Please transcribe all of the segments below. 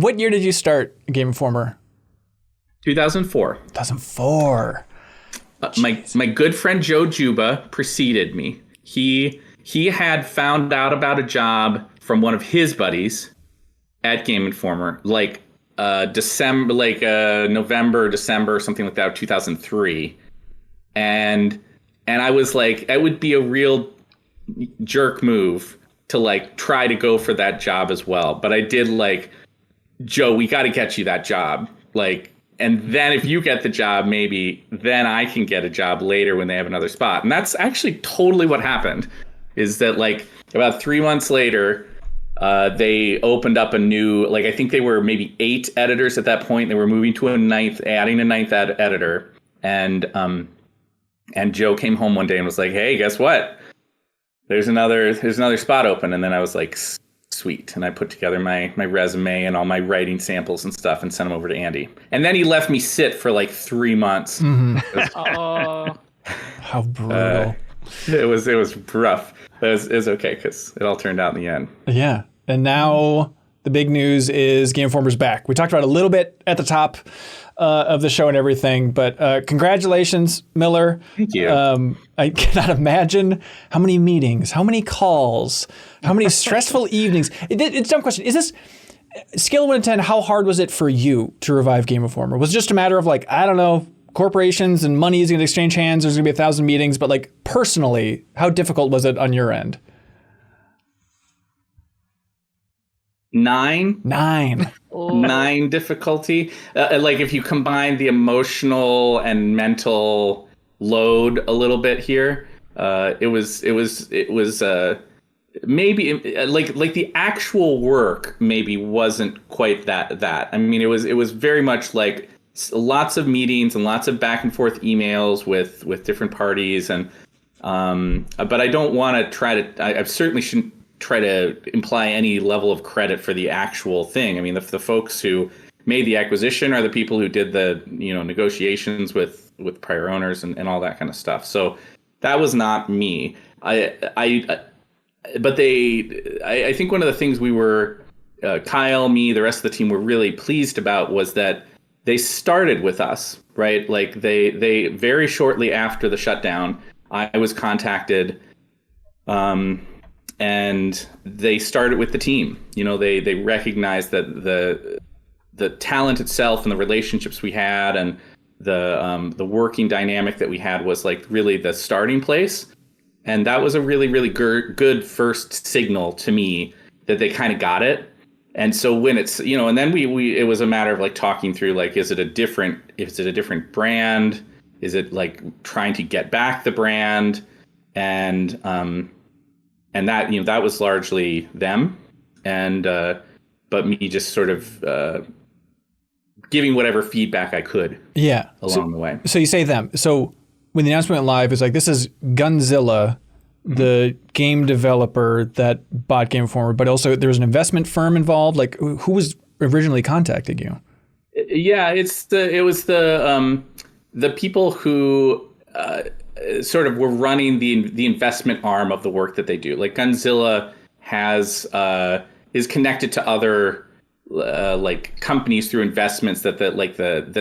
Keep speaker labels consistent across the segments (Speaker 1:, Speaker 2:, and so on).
Speaker 1: What year did you start Game Informer?
Speaker 2: 2004.
Speaker 1: 2004.
Speaker 2: My good friend Joe Juba preceded me. He had found out about a job from one of his buddies at Game Informer, like December, like November, December, something like that, 2003. And I was like, it would be a real jerk move to like try to go for that job as well. But I did like, Joe, we got to get you that job. Like, and then if you get the job, maybe then I can get a job later when they have another spot. And that's actually totally what happened, is that like about 3 months later, they opened up a new, like, I think they were maybe 8 editors at that point. They were moving to adding a ninth editor. And Joe came home one day and was like, hey, guess what? There's another spot open. And then I was like, sweet. And I put together my resume and all my writing samples and stuff and sent them over to Andy. And then he left me sit for like 3 months.
Speaker 1: Mm-hmm. How brutal.
Speaker 2: It was rough. It was okay because it all turned out in the end.
Speaker 1: Yeah. And now the big news is Game Informer's back. We talked about it a little bit at the top of the show and everything, but congratulations, Miller.
Speaker 2: Thank you.
Speaker 1: I cannot imagine how many meetings, how many calls, how many stressful evenings. It's a dumb question. Is this, scale of 1 to 10, how hard was it for you to revive Game Informer? Was it just a matter of like, I don't know, corporations and money is going to exchange hands, there's going to be 1,000 meetings, but like personally, how difficult was it on your end?
Speaker 2: 9.
Speaker 1: 9
Speaker 2: difficulty. Like if you combine the emotional and mental load a little bit here, it was maybe like the actual work maybe wasn't quite that. I mean, it was very much like lots of meetings and lots of back and forth emails with different parties, and but I don't want to try to. I certainly shouldn't try to imply any level of credit for the actual thing. I mean, the folks who made the acquisition are the people who did the negotiations with prior owners and all that kind of stuff. So that was not me. But I think one of the things we were, Kyle, me, the rest of the team were really pleased about was that they started with us, right? Like they very shortly after the shutdown, I was contacted, and they started with the team. They recognized that the talent itself and the relationships we had and the working dynamic that we had was like really the starting place. And that was a really, really good first signal to me that they kind of got it. And so when it's, and then it was a matter of like talking through, like, is it a different brand? Is it like trying to get back the brand? And that, that was largely them. And, but me just sort of, giving whatever feedback I could along the way.
Speaker 1: So you say them. So when the announcement went live, it's like, this is Gunzilla, the game developer that bought Game Informer, but also there was an investment firm involved. Like, who was originally contacting you?
Speaker 2: Yeah, it was the people who sort of were running the investment arm of the work that they do. Like Gunzilla is connected to other like companies through investments that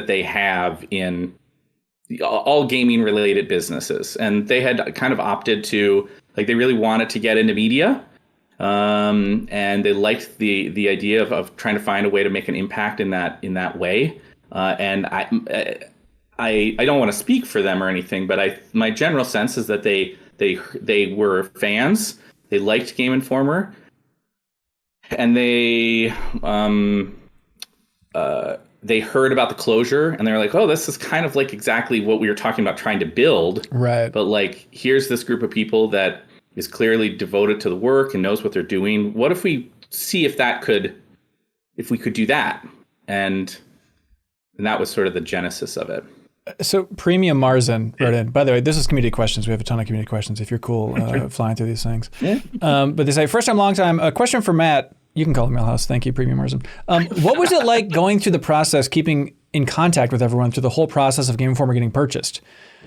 Speaker 2: they have in all gaming related businesses. And they had kind of opted to, like, they really wanted to get into media. And they liked the idea of trying to find a way to make an impact in that way. And I don't want to speak for them or anything, but my general sense is that they were fans. They liked Game Informer, and they heard about the closure, and they were like, "Oh, this is kind of like exactly what we were talking about trying to build."
Speaker 1: Right.
Speaker 2: But like, here's this group of people that is clearly devoted to the work and knows what they're doing. What if we see if we could do that? And that was sort of the genesis of it.
Speaker 1: So Premium Marzen wrote in. By the way, this is community questions. We have a ton of community questions if you're cool flying through these things.
Speaker 2: Yeah.
Speaker 1: But they say, first time, long time. A question for Matt. You can call him Millhouse. Thank you, Premium Marzen. What was it like going through the process, keeping in contact with everyone through the whole process of Game Informer getting purchased?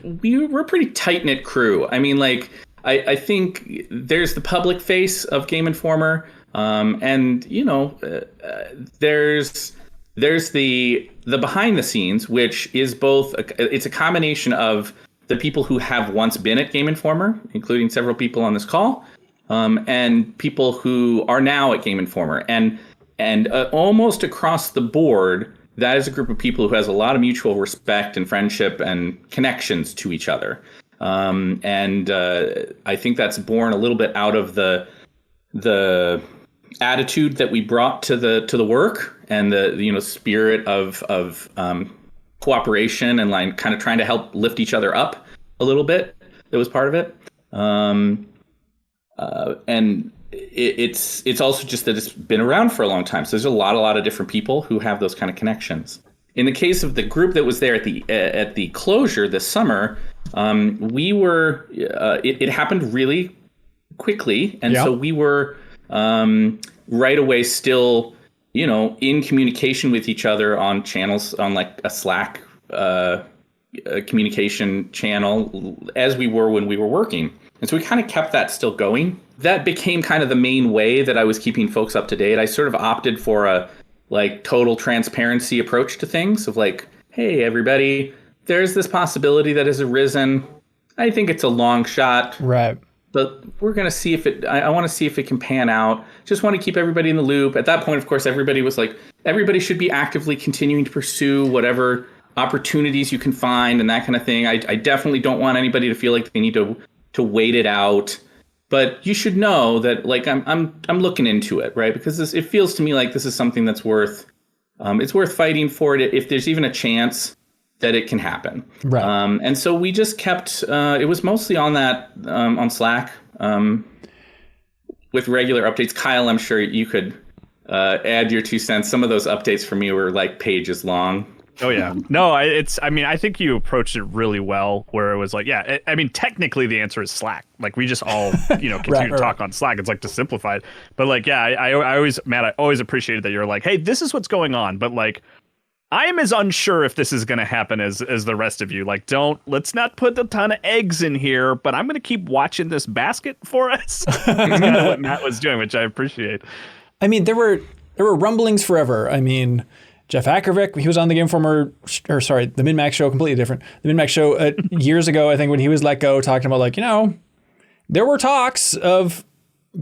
Speaker 2: We're a pretty tight-knit crew. I mean, like, I think there's the public face of Game Informer, And there's the behind the scenes, which is both it's a combination of the people who have once been at Game Informer, including several people on this call, and people who are now at Game Informer, and almost across the board, that is a group of people who has a lot of mutual respect and friendship and connections to each other. And I think that's born a little bit out of the attitude that we brought to the work, and the spirit of cooperation and like kind of trying to help lift each other up a little bit. That was part of it. And it's also just that it's been around for a long time. So there's a lot of different people who have those kind of connections. In the case of the group that was there at the closure this summer, we were it happened really quickly, and so we were right away still in communication with each other on channels, on like a Slack communication channel, as we were when we were working. And so we kind of kept that still going. That became kind of the main way that I was keeping folks up to date. I sort of opted for a like total transparency approach to things of like, hey, everybody, there's this possibility that has arisen. I think it's a long shot.
Speaker 1: Right.
Speaker 2: But we're going to see if I want to see if it can pan out. Just want to keep everybody in the loop. At that point, of course, everybody was like, everybody should be actively continuing to pursue whatever opportunities you can find and that kind of thing. I definitely don't want anybody to feel like they need to wait it out. But you should know that like I'm looking into it, right? Because it feels to me like this is something that's worth it's worth fighting for it if there's even a chance that it can happen.
Speaker 1: Right.
Speaker 2: And so we just kept it was mostly on that on Slack with regular updates. Kyle, I'm sure you could add your 2 cents. Some of those updates for me were like pages long.
Speaker 3: Oh yeah, no, I think you approached it really well, where it was like, yeah, I mean, technically the answer is Slack. Like we just all, continue to talk on Slack. It's like to simplify it, but like, yeah, I always appreciated that you're like, hey, this is what's going on, but like, I am as unsure if this is going to happen as the rest of you. Like, let's not put a ton of eggs in here, but I'm going to keep watching this basket for us. That's kind of what Matt was doing, which I appreciate.
Speaker 1: I mean, there were rumblings forever. I mean, Jeff Ackervick, he was on the Game Informer, the MinnMax show, completely different. The MinnMax show years ago, I think, when he was let go, talking about like, there were talks of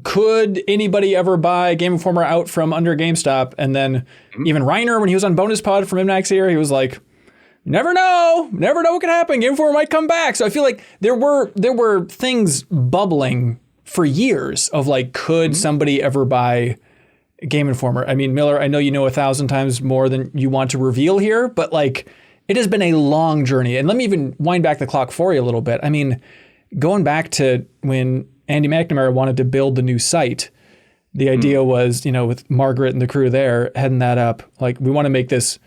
Speaker 1: could anybody ever buy Game Informer out from under GameStop? And then even Reiner, when he was on Bonus Pod from MinnMax here, he was like, never know what could happen. Game Informer might come back. So I feel like there were things bubbling for years of like, could somebody ever buy Game Informer? I mean, Miller, I know you know 1,000 times more than you want to reveal here, but like it has been a long journey. And let me even wind back the clock for you a little bit. I mean, going back to when Andy McNamara wanted to build the new site, the idea was, with Margaret and the crew there heading that up, like we want to make this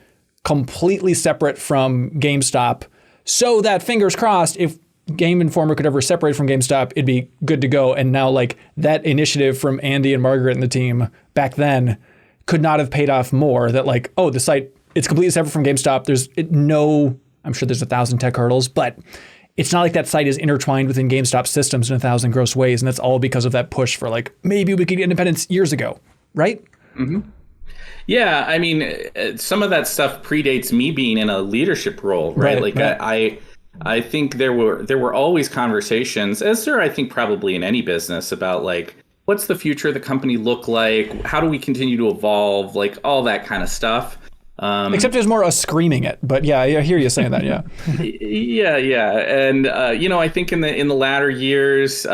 Speaker 1: completely separate from GameStop so that, fingers crossed, if Game Informer could ever separate from GameStop, it'd be good to go. And now like that initiative from Andy and Margaret and the team back then could not have paid off more. That like, oh, the site, it's completely separate from GameStop. I'm sure there's 1,000 tech hurdles, but it's not like that site is intertwined within GameStop systems in 1,000 gross ways. And that's all because of that push for like, maybe we could get independence years ago, right?
Speaker 2: Mm-hmm. Yeah, I mean, some of that stuff predates me being in a leadership role, right? I think there were always conversations, as there I think probably in any business, about like, what's the future of the company look like? How do we continue to evolve? Like all that kind of stuff.
Speaker 1: Except there's more us screaming it, but yeah, I hear you saying that. Yeah.
Speaker 2: yeah. And, I think in the latter years,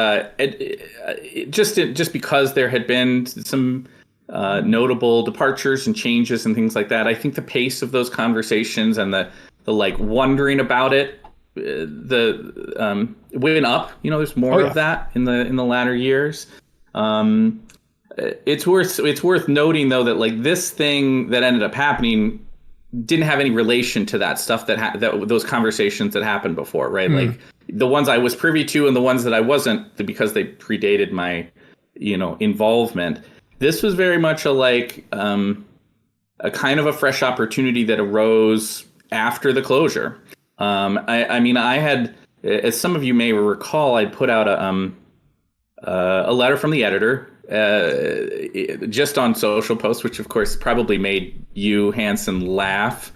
Speaker 2: just because there had been some notable departures and changes and things like that, I think the pace of those conversations and the like wondering about it, went up. There's more of that in the latter years. It's worth noting though that like this thing that ended up happening didn't have any relation to that stuff that those conversations that happened before, right? Like the ones I was privy to and the ones that I wasn't, because they predated my involvement. This was very much a kind of a fresh opportunity that arose after the closure. I had, as some of you may recall, I'd put out a letter from the editor just on social posts, which of course probably made you, Hanson, laugh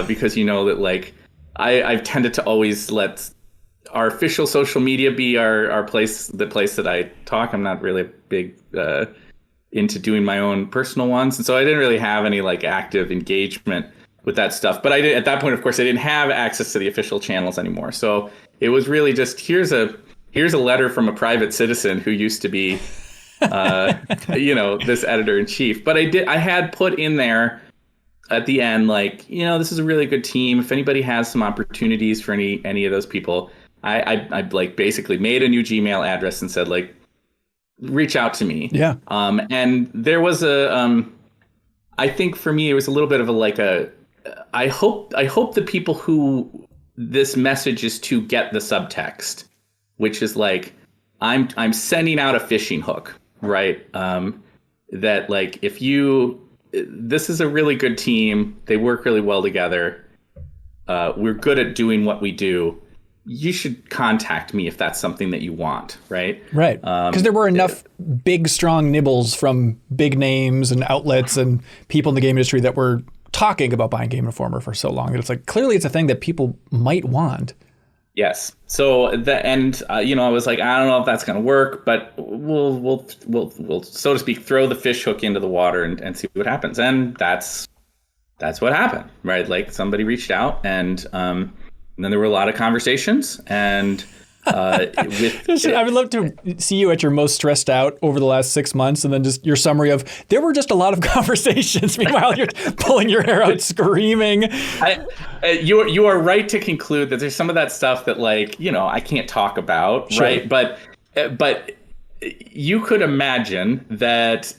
Speaker 2: because you know that like I've tended to always let our official social media be our place, the place that I talk. I'm not really big into doing my own personal ones, and so I didn't really have any like active engagement with that stuff. But I did at that point, of course, I didn't have access to the official channels anymore. So it was really just here's a letter from a private citizen who used to be, this editor in chief. But I had put in there at the end, like, this is a really good team. If anybody has some opportunities for any of those people, I like basically made a new Gmail address and said like, reach out to me.
Speaker 1: Yeah.
Speaker 2: And there was I think for me, it was a little bit of I hope the people who this message is to get the subtext, which is like, I'm sending out a fishing hook, right? That like, this is a really good team. They work really well together. We're good at doing what we do. You should contact me if that's something that you want, right?
Speaker 1: Right. Because there were enough big, strong nibbles from big names and outlets and people in the game industry that were talking about buying Game Informer for so long that it's like, clearly it's a thing that people might want.
Speaker 2: Yes. So I was like, I don't know if that's going to work, but we'll so to speak, throw the fish hook into the water and see what happens. And that's what happened, right? Like somebody reached out and then there were a lot of conversations and I would love
Speaker 1: to see you at your most stressed out over the last 6 months and then just your summary of there were just a lot of conversations. Meanwhile, you're pulling your hair out screaming.
Speaker 2: You are right to conclude that there's some of that stuff that like, I can't talk about. Sure. Right. But you could imagine that,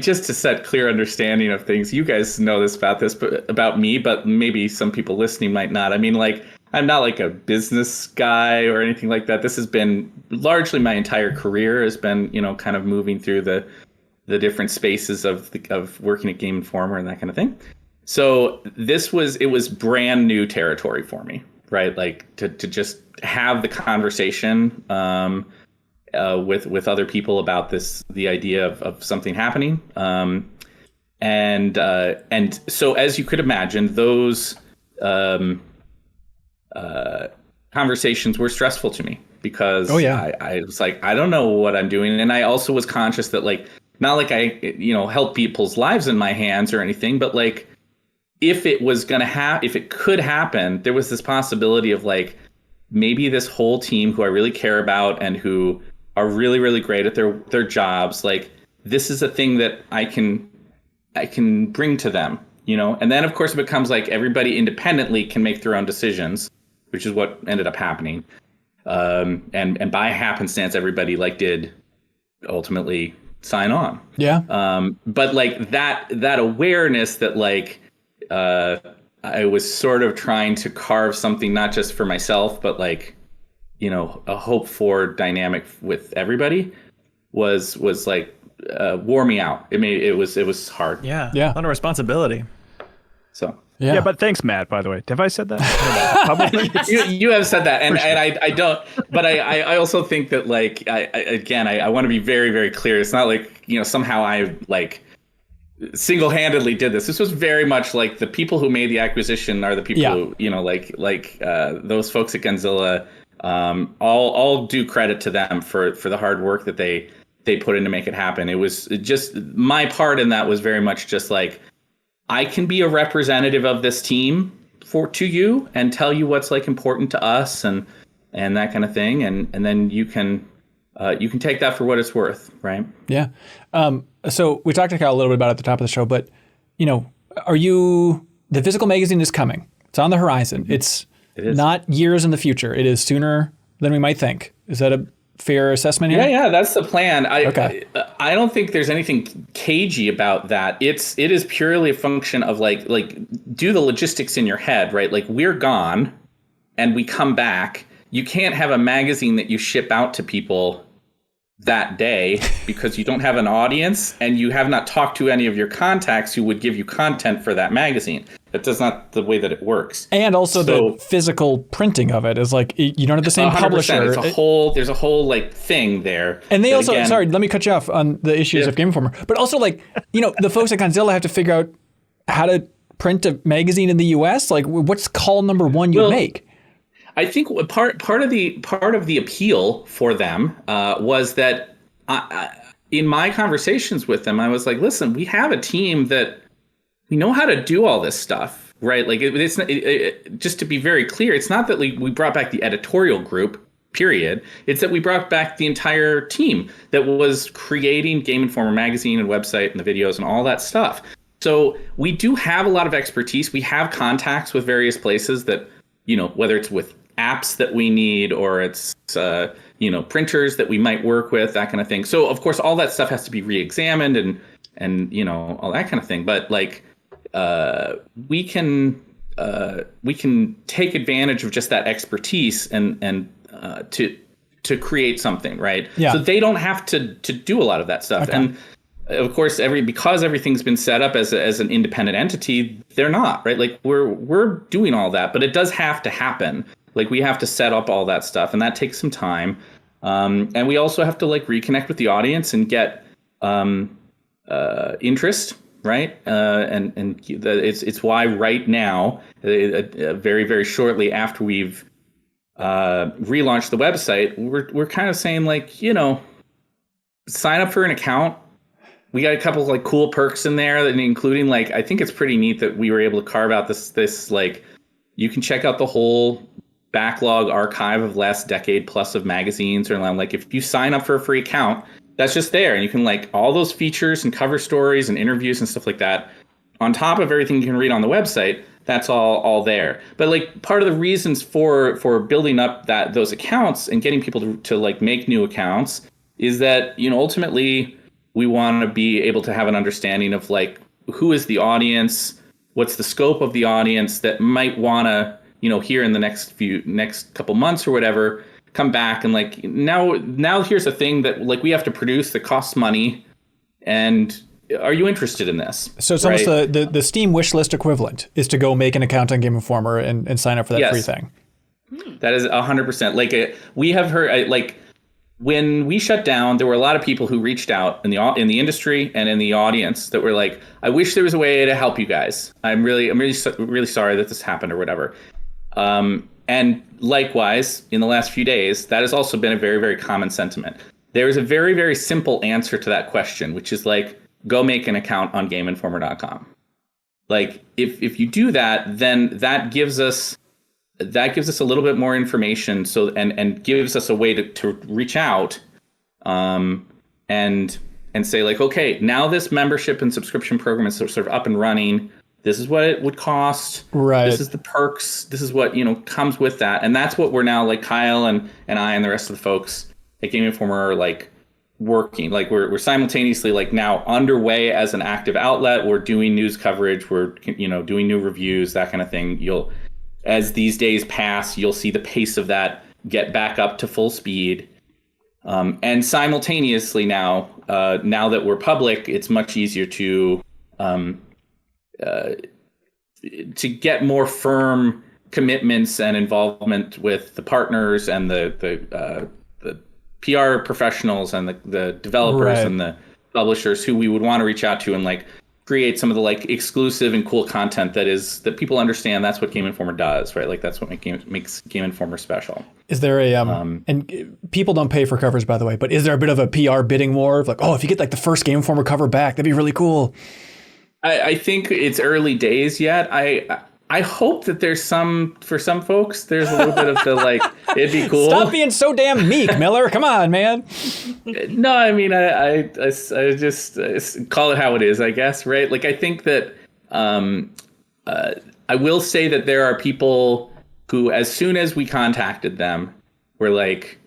Speaker 2: just to set clear understanding of things, you guys know this about me, but maybe some people listening might not. I'm not like a business guy or anything like that. This has been largely my entire career has been, kind of moving through the different spaces of working at Game Informer and that kind of thing. So it was brand new territory for me, right? Like to just have the conversation with other people about the idea of something happening. And so as you could imagine, those conversations were stressful to me because I was like, I don't know what I'm doing. And I also was conscious that like, not like I, held people's lives in my hands or anything, but like, if it was going to if it could happen, there was this possibility of like, maybe this whole team who I really care about and who are really, really great at their jobs, like this is a thing that I can bring to them, and then of course it becomes like everybody independently can make their own decisions, which is what ended up happening. And by happenstance, everybody like did ultimately sign on.
Speaker 1: Yeah.
Speaker 2: But like that awareness that like, I was sort of trying to carve something, not just for myself, but like, a hope for dynamic with everybody was like, wore me out. It was hard.
Speaker 4: Yeah. A lot of responsibility.
Speaker 2: So.
Speaker 3: Yeah, but thanks, Matt, by the way. Have I said that? Publicly?
Speaker 2: you have said that, and I don't, but I also think that like, I want to be very, very clear. It's not like, somehow I like single-handedly did this. This was very much like the people who made the acquisition are the people who, like those folks at Gunzilla, all due credit to them for the hard work that they put in to make it happen. It was just, my part in that was very much just like, I can be a representative of this team to you and tell you what's like important to us and that kind of thing. And then you can take that for what it's worth. Right.
Speaker 1: Yeah. So we talked to Kyle a little bit about it at the top of the show, but the physical magazine is coming. It's on the horizon.
Speaker 2: Mm-hmm.
Speaker 1: It's not years in the future. It is sooner than we might think. Is that a fair assessment here?
Speaker 2: Yeah, that's the plan. I don't think there's anything cagey about that. It is purely a function of like do the logistics in your head, right? Like we're gone and we come back. You can't have a magazine that you ship out to people that day because you don't have an audience and you have not talked to any of your contacts who would give you content for that magazine. That's not the way that it works.
Speaker 1: And also the physical printing of it is like, you don't have the same
Speaker 2: 100%.
Speaker 1: publisher.
Speaker 2: There's a whole like thing there.
Speaker 1: And they also, sorry, let me cut you off on the issues of Game Informer, but also like, the folks at Godzilla have to figure out how to print a magazine in the US. Like, what's call number one you make?
Speaker 2: I think part of the appeal for them was that in my conversations with them, I was like, listen, we have a team that we know how to do all this stuff, right? Like, just to be very clear, it's not that we brought back the editorial group, period. It's that we brought back the entire team that was creating Game Informer magazine and website and the videos and all that stuff. So we do have a lot of expertise. We have contacts with various places that, whether it's with apps that we need or it's, printers that we might work with, that kind of thing. So, of course, all that stuff has to be re-examined and all that kind of thing. But like, we can take advantage of just that expertise and to create something, right? Yeah. So they don't have to do a lot of that stuff. Okay. And of course, because everything's been set up as an independent entity, they're not, right? Like we're doing all that, but it does have to happen. Like we have to set up all that stuff, and that takes some time. And we also have to like reconnect with the audience and get interest. Right. And it's why right now, very, very shortly after we've relaunched the website, we're kind of saying like, sign up for an account. We got a couple of like cool perks in there, including like, I think it's pretty neat that we were able to carve out this like, you can check out the whole backlog archive of last decade plus of magazines, or like if you sign up for a free account, that's just there. And you can like all those features and cover stories and interviews and stuff like that on top of everything you can read on the website. That's all there. But like part of the reasons for building up those accounts and getting people to like make new accounts is that, ultimately we want to be able to have an understanding of like, who is the audience? What's the scope of the audience that might want to, here in the next couple months or whatever, come back and like, now here's a thing that like we have to produce that costs money, and are you interested in this?
Speaker 1: So it's almost the Steam wish list equivalent is to go make an account on Game Informer and sign up for that free thing.
Speaker 2: That is 100%. Like we have heard like when we shut down, there were a lot of people who reached out in the industry and in the audience that were like, I wish there was a way to help you guys. I'm really sorry that this happened or whatever. And likewise, in the last few days, that has also been a very, very common sentiment. There is a very, very simple answer to that question, which is like, go make an account on GameInformer.com. Like, if you do that, then that gives us a little bit more information. So and gives us a way to reach out, and say like, okay, now this membership and subscription program is sort of up and running. This is what it would cost. Right. This is the perks. This is what, comes with that. And that's what we're now like Kyle and I and the rest of the folks at Game Informer are like working. Like we're simultaneously like now underway as an active outlet. We're doing news coverage. We're, doing new reviews, that kind of thing. As these days pass, you'll see the pace of that get back up to full speed. And simultaneously now that we're public, it's much easier to get more firm commitments and involvement with the partners and the PR professionals and the developers and the publishers who we would want to reach out to and like create some of the like exclusive and cool content that people understand. That's what Game Informer does, right? Like that's what makes Game Informer special. Is there a and people don't pay for covers, by the way, but is there a bit of a PR bidding war of like, oh, if you get like the first Game Informer cover back, that'd be really cool? I think it's early days yet. I hope that there's for some folks, there's a little bit of the like, it'd be cool. Stop being so damn meek, Miller. Come on, man. No, I mean, I just call it how it is, I guess, right? Like, I think that I will say that there are people who, as soon as we contacted them, were like,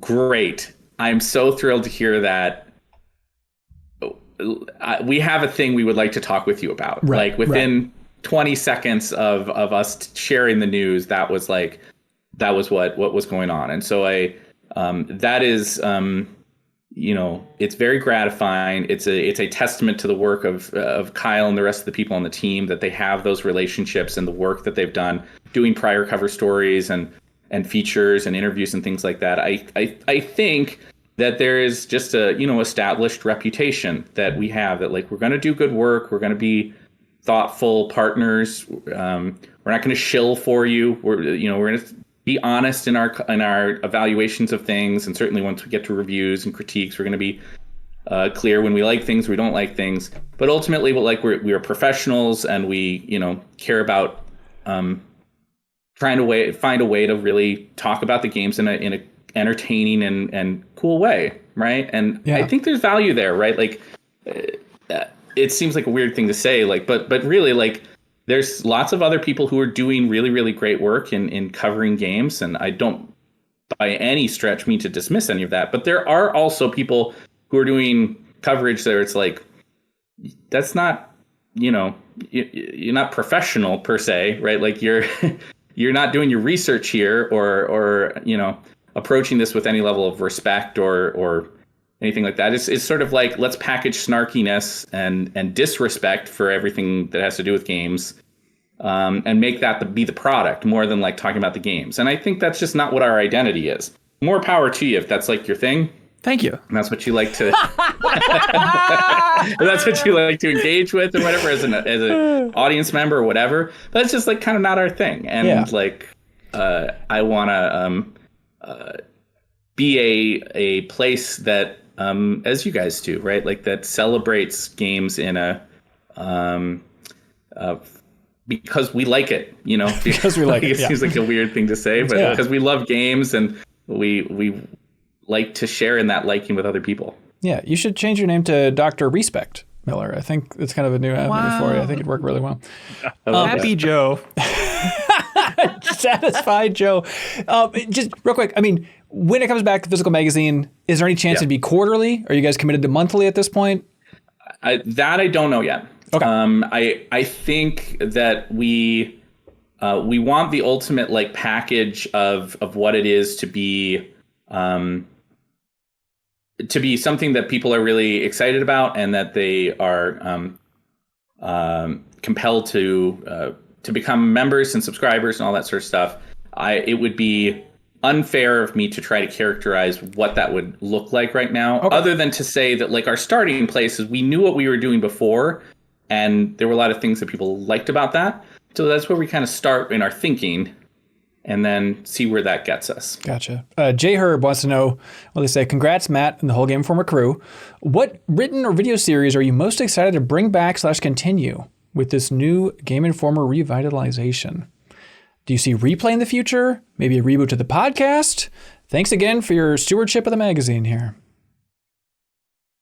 Speaker 2: great. I'm so thrilled to hear that. We have a thing we would like to talk with you about. Right, like within 20 seconds of us sharing the news, that was what was going on. And so that is, it's very gratifying. It's a testament to the work of Kyle and the rest of the people on the team that they have those relationships and the work that they've done doing prior cover stories and features and interviews and things like that. I think that there is just a established reputation that we have that like we're going to do good work, we're going to be thoughtful partners, we're not going to shill for you, we're going to be honest in our evaluations of things, and certainly once we get to reviews and critiques, we're going to be clear when we like things, we don't like things. But ultimately, we are professionals, and we care about trying to find a way to really talk about the games in a entertaining and cool way, right? And I think there's value there, right? Like it seems like a weird thing to say, like, but really, like, there's lots of other people who are doing really, really great work in covering games, and I don't by any stretch mean to dismiss any of that, but there are also people who are doing coverage there. It's like, that's not, you're not professional per se, right? Like you're not doing your research here or approaching this with any level of respect or anything like that. It's sort of like, let's package snarkiness and disrespect for everything that has to do with games, and make that be the product more than like talking about the games. And I think that's just not what our identity is. More power to you if that's like your thing.
Speaker 1: Thank you.
Speaker 2: And that's what you like to that's what you like to engage with or whatever as an audience member or whatever. But it's just like kind of not our thing. And like I want to be a place that as you guys do, right? Like that celebrates games in a because we like it, because we like it. It seems like a weird thing to say, but because we love games and we like to share in that liking with other people. Yeah, you should change your name to Dr. Respect Miller. I think it's kind of a new avenue for you. I think it'd work really well.
Speaker 4: Happy Joe.
Speaker 1: Satisfied Joe. Just real quick, I mean, when it comes back to Physical Magazine, is there any chance it'd be quarterly? Are you guys committed to monthly at this point? That I don't know yet. Okay. I think that we want the ultimate like package of what it is to be something that people are really excited about and that they are compelled to become members and subscribers and all that sort of stuff. It would be unfair of me to try to characterize what that would look like right now, other than to say that like our starting place is we knew what we were doing before, and there were a lot of things that people liked about that. So that's where we kind of start in our thinking and then see where that gets us. Gotcha. J Herb wants to know, well, they say, congrats, Matt, and the whole Game Informer crew. What written or video series are you most excited to bring back / continue with this new Game Informer revitalization? Do you see replay in the future? Maybe a reboot to the podcast? Thanks again for your stewardship of the magazine here.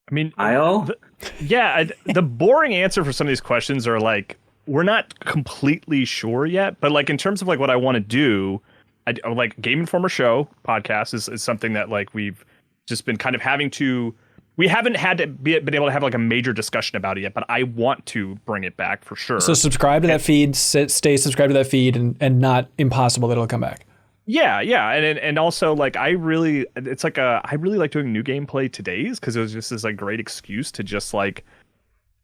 Speaker 3: I mean, the boring answer for some of these questions are like, we're not completely sure yet, but like in terms of like what I want to do, I like Game Informer show podcast is something that like we've just been kind of we haven't had to been able to have like a major discussion about it yet, but I want to bring it back for sure. So subscribe to that feed, stay subscribed to that feed, and not impossible that it'll come back. Yeah, and also like I really like doing new gameplay todays because it was just this like great excuse to just like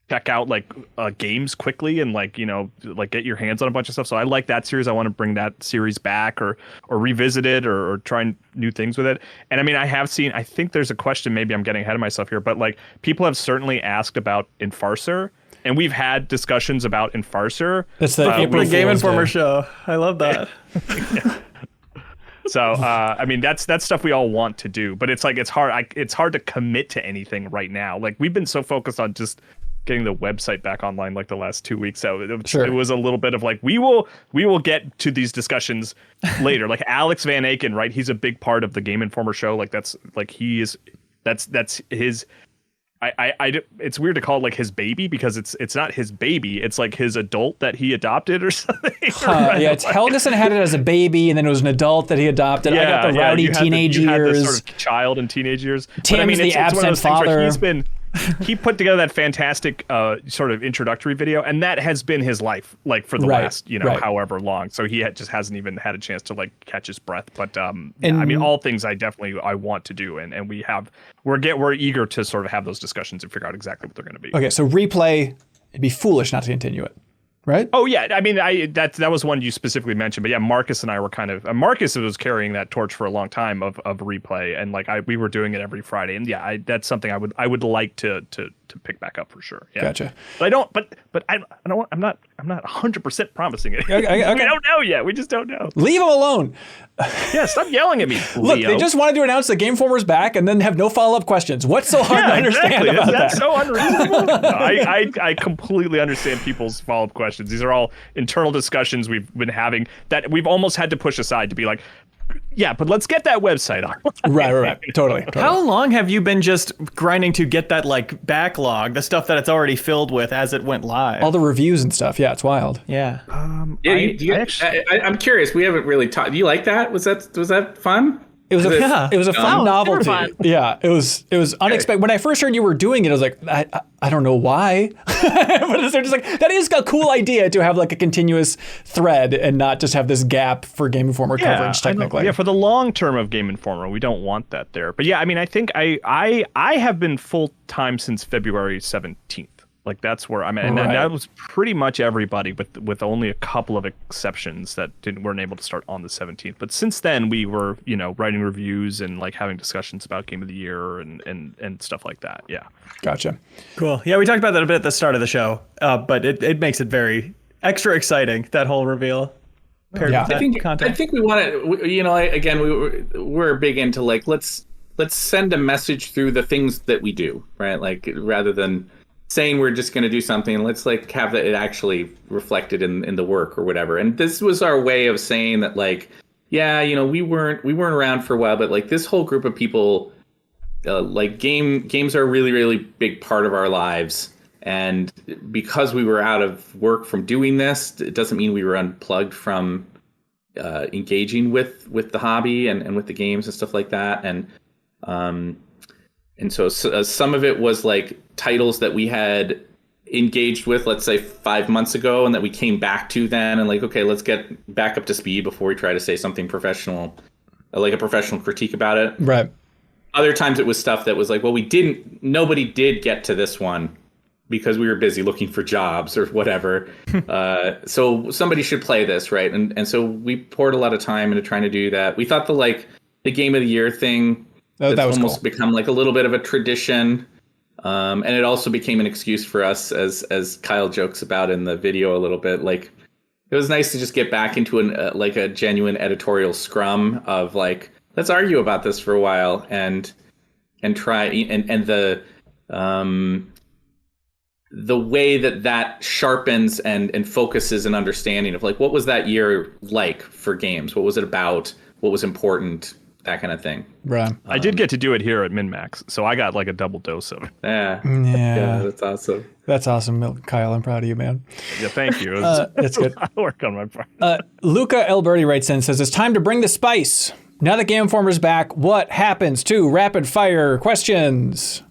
Speaker 3: check out like games quickly and like like get your hands on a bunch of stuff. So I like that series. I want to bring that series back or revisit it or try new things with it. And I mean, I think there's a question. Maybe I'm getting ahead of myself here, but like people have certainly asked about Enfarcer. And we've had discussions about Enfarcer. That's the April
Speaker 4: Game Informer show. I love that.
Speaker 3: So, I mean, that's stuff we all want to do, but it's like, it's hard to commit to anything right now. Like we've been so focused on just getting the website back online like the last 2 weeks. So it was a little bit of like, we will get to these discussions later. Like Alex Van Aken, right? He's a big part of the Game Informer show. Like that's his, it's weird to call it like his baby because it's not his baby. It's like his adult that he adopted or something. Yeah, it's Helgeson had it as a baby and then it was an adult that he adopted. Yeah, I got the rowdy teenage years. You had the sort of child and teenage years.
Speaker 1: Tim's the absent father.
Speaker 3: he put together that fantastic sort of introductory video, and that has been his life, like for the last, however long. So he just hasn't even had a chance to like catch his breath. But I mean, all things I want to do, and we're eager to sort of have those discussions and figure out exactly what they're going to be.
Speaker 1: Okay, so replay, it'd be foolish not to continue it. Right?
Speaker 3: Oh yeah, I mean, that was one you specifically mentioned, but yeah, Marcus and I were kind of Marcus was carrying that torch for a long time of replay, and like we were doing it every Friday, and yeah, that's something I would like to pick back up for sure. Yeah.
Speaker 1: Gotcha.
Speaker 3: But I don't. But I don't. I'm not 100% promising it.
Speaker 1: Okay.
Speaker 3: We don't know yet. We just don't know.
Speaker 1: Leave them alone.
Speaker 3: Yeah, stop yelling at me.
Speaker 1: Look,
Speaker 3: Leo.
Speaker 1: they just wanted to announce the Game Informer's back and then have no follow-up questions. What's so hard to understand about that?
Speaker 3: That's so unreasonable. No, I completely understand people's follow-up questions. These are all internal discussions we've been having that we've almost had to push aside to be like, yeah, but let's get that website on.
Speaker 1: Right. Totally.
Speaker 4: How long have you been just grinding to get that like backlog, the stuff that it's already filled with as it went live?
Speaker 1: All the reviews and stuff. Yeah, it's wild.
Speaker 4: Yeah.
Speaker 2: I'm curious. We haven't really talked. Do you like that? Was that fun?
Speaker 1: It was a fun novelty.
Speaker 5: Fun.
Speaker 1: Yeah, it was unexpected. When I first heard you were doing it, I was like, I don't know why, but they're just like, that is a cool idea to have like a continuous thread and not just have this gap for Game Informer coverage. Technically,
Speaker 3: for the long term of Game Informer, we don't want that there. But yeah, I mean, I think I have been full time since February 17th. Like that's where I'm at, and that was pretty much everybody, with only a couple of exceptions that weren't able to start on the 17th. But since then, we were writing reviews and like having discussions about Game of the Year and stuff like that. Yeah,
Speaker 1: gotcha.
Speaker 4: Cool. Yeah, we talked about that a bit at the start of the show, but it makes it very extra exciting, that whole reveal.
Speaker 1: Yeah,
Speaker 2: I think we want to. We're big into like let's send a message through the things that we do, right? Like rather than saying we're just going to do something, let's like have that it actually reflected in the work or whatever. And this was our way of saying that, like, yeah, we weren't around for a while, but like this whole group of people, like games are a really, really big part of our lives. And because we were out of work from doing this, it doesn't mean we were unplugged from engaging with the hobby and with the games and stuff like that. And so some of it was like titles that we had engaged with, let's say 5 months ago, and that we came back to then, and like, okay, let's get back up to speed before we try to say something professional, like a professional critique about it.
Speaker 1: Right.
Speaker 2: Other times it was stuff that was like, well, nobody did get to this one because we were busy looking for jobs or whatever. So somebody should play this, right? And so we poured a lot of time into trying to do that. We thought the Game of the Year thing, that was almost cool. Become like a little bit of a tradition. And it also became an excuse for us, as Kyle jokes about in the video a little bit. Like, it was nice to just get back into a genuine editorial scrum of like, let's argue about this for a while and try and the way that sharpens and focuses an understanding of like, what was that year like for games? What was it about? What was important? That kind of thing.
Speaker 1: Right.
Speaker 3: I did get to do it here at MinnMax, so I got like a double dose of it.
Speaker 2: Yeah, that's awesome.
Speaker 1: That's awesome, Kyle. I'm proud of you, man.
Speaker 3: Yeah, thank you.
Speaker 1: That's good.
Speaker 3: I'll work on my part.
Speaker 1: Luca Alberti writes in and says, it's time to bring the spice. Now that Game Informer's back, what happens to rapid fire questions?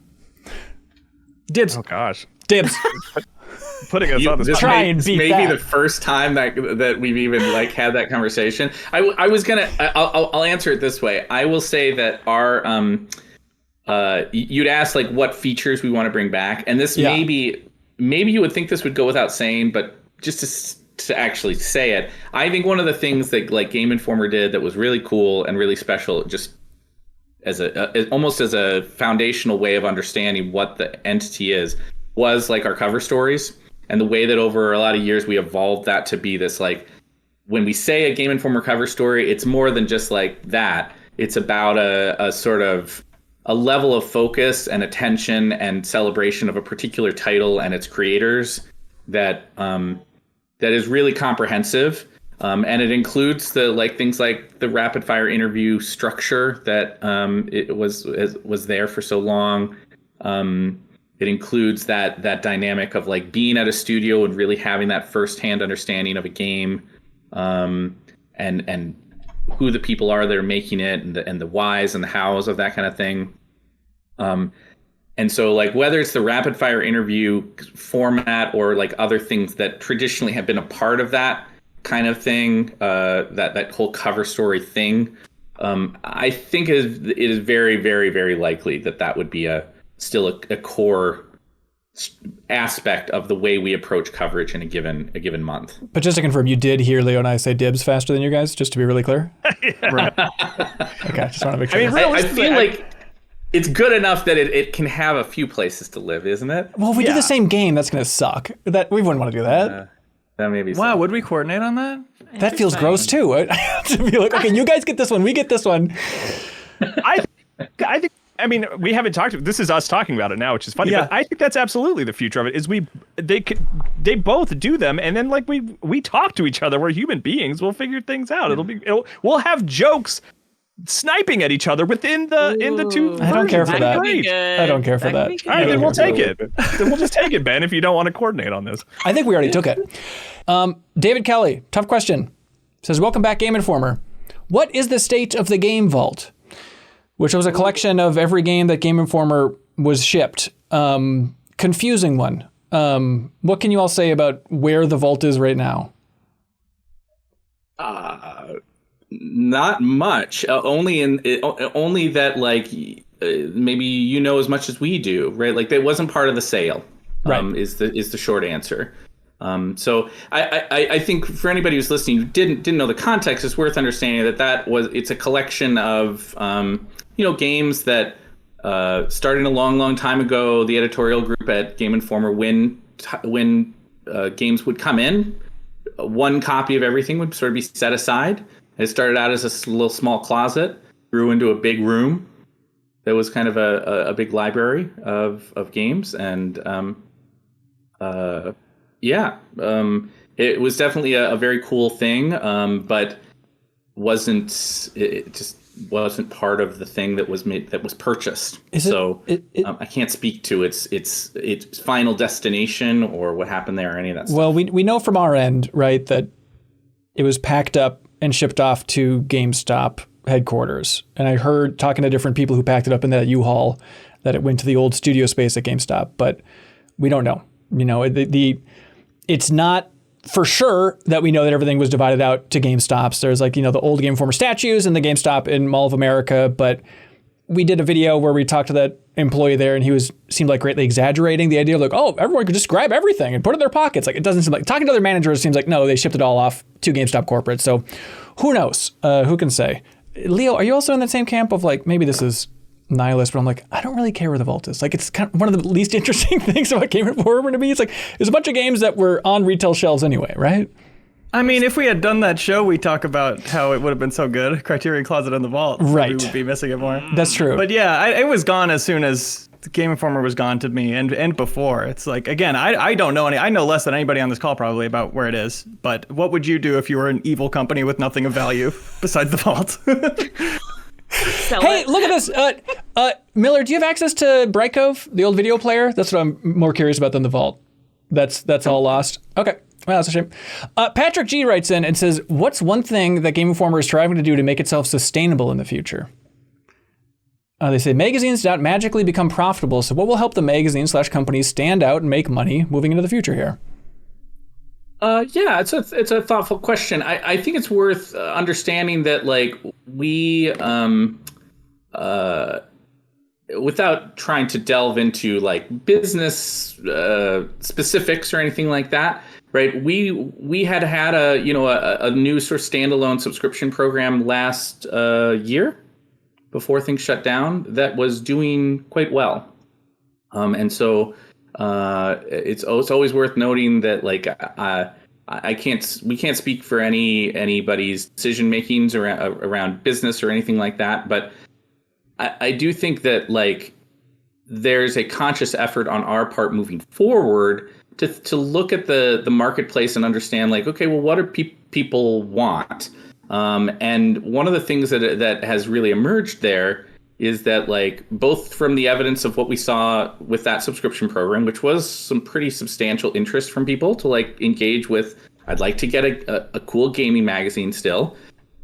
Speaker 1: Dibs.
Speaker 3: Oh gosh.
Speaker 1: Dibs.
Speaker 3: Putting us on the spot.
Speaker 1: Try and beat
Speaker 2: maybe
Speaker 1: that.
Speaker 2: the first time that we've even like had that conversation. I'll answer it this way. I will say that our you'd ask like what features we want to bring back, and this maybe you would think this would go without saying, but just to actually say it, I think one of the things that like Game Informer did that was really cool and really special, just as almost as a foundational way of understanding what the entity is, was like our cover stories. And the way that over a lot of years we evolved that to be this, like, when we say a Game Informer cover story, it's more than just like that. It's about a sort of a level of focus and attention and celebration of a particular title and its creators that is really comprehensive. And it includes the like things like the rapid fire interview structure that it was there for so long. It includes that dynamic of like being at a studio and really having that firsthand understanding of a game, and who the people are that are making it, and the whys and the hows of that kind of thing. And And so like whether it's the rapid fire interview format or like other things that traditionally have been a part of that kind of thing, that whole cover story thing, I think it is very, very, very likely that would be still a core aspect of the way we approach coverage in a given month.
Speaker 1: But just to confirm, you did hear Leo and I say dibs faster than you guys, just to be really clear?
Speaker 4: Right.
Speaker 1: Okay, just want to make sure.
Speaker 3: I mean,
Speaker 2: I feel like it's good enough that it can have a few places to live, isn't it?
Speaker 1: Well, if we do the same game, that's going to suck. That we wouldn't want to do that.
Speaker 2: That may be
Speaker 4: Wow, would we coordinate on that?
Speaker 1: That feels gross too. I have to be like, okay, you guys get this one, we get this one.
Speaker 3: I think. I mean, we haven't talked. This is us talking about it now, which is funny.
Speaker 4: Yeah.
Speaker 3: But I think that's absolutely the future of it. Is they both do them, and then like we talk to each other. We're human beings. We'll figure things out. We'll have jokes sniping at each other within the two.
Speaker 1: I don't care for that.
Speaker 3: Great.
Speaker 1: I don't care for that.
Speaker 3: All right, then we'll take it. Then we'll just take it, Ben, if you don't want to coordinate on this.
Speaker 1: I think we already took it. David Kelly, tough question. Says, welcome back, Game Informer. What is the state of the Game Vault? Which was a collection of every game that Game Informer was shipped. Confusing one. What can you all say about where the vault is right now?
Speaker 2: Not much. Only that like maybe you know as much as we do, right? Like that wasn't part of the sale.
Speaker 1: Right.
Speaker 2: Is the short answer. So I think for anybody who's listening who didn't know the context, it's worth understanding it's a collection of games that starting a long time ago. The editorial group at Game Informer, when games would come in, one copy of everything would sort of be set aside. It started out as a little small closet, grew into a big room that was kind of a big library of games, and it was definitely a very cool thing, but it just wasn't part of the thing that was purchased. I can't speak to its final destination or what happened there or any of that stuff.
Speaker 1: Well, we know from our end, right, that it was packed up and shipped off to GameStop headquarters. And I heard, talking to different people who packed it up in that U-Haul, that it went to the old studio space at GameStop, but we don't know. It's not for sure that we know that everything was divided out to GameStops. There's like, the old Game Informer statues and the GameStop in Mall of America. But we did a video where we talked to that employee there, and he seemed like greatly exaggerating the idea of like, oh, everyone could just grab everything and put it in their pockets. Like, it doesn't seem like, talking to other managers seems like, no, they shipped it all off to GameStop corporate. So who knows? Who can say? Leo, are you also in that same camp of like, maybe this is nihilist, but I'm like, I don't really care where the vault is. Like, it's kind of one of the least interesting things about Game Informer to me. It's like, there's a bunch of games that were on retail shelves anyway, right?
Speaker 4: I mean, if we had done that show, we talk about how it would have been so good, Criterion Closet in the Vault.
Speaker 1: Right.
Speaker 4: We would be missing it more.
Speaker 1: That's true.
Speaker 4: But yeah, it was gone as soon as Game Informer was gone to me, and before. It's like, again, I don't know I know less than anybody on this call probably about where it is, but what would you do if you were an evil company with nothing of value besides the vault?
Speaker 1: Hey, look at this. Miller, do you have access to Brightcove, the old video player? That's what I'm more curious about than the vault. That's all lost. Okay. Well, that's a shame. Patrick G writes in and says, what's one thing that Game Informer is striving to do to make itself sustainable in the future? They say magazines don't magically become profitable, so what will help the magazine/companies stand out and make money moving into the future here?
Speaker 2: Yeah, it's a thoughtful question. I think it's worth understanding that like we without trying to delve into like business specifics or anything like that, right? We had a new sort of standalone subscription program last year before things shut down that was doing quite well, and so it's always worth noting that like we can't speak for anybody's decision makings around business or anything like that, but I do think that like there's a conscious effort on our part moving forward to look at the marketplace and understand like, okay, well, what do people want? And one of the things that has really emerged there is that like both from the evidence of what we saw with that subscription program, which was some pretty substantial interest from people to like engage with, I'd like to get a cool gaming magazine still,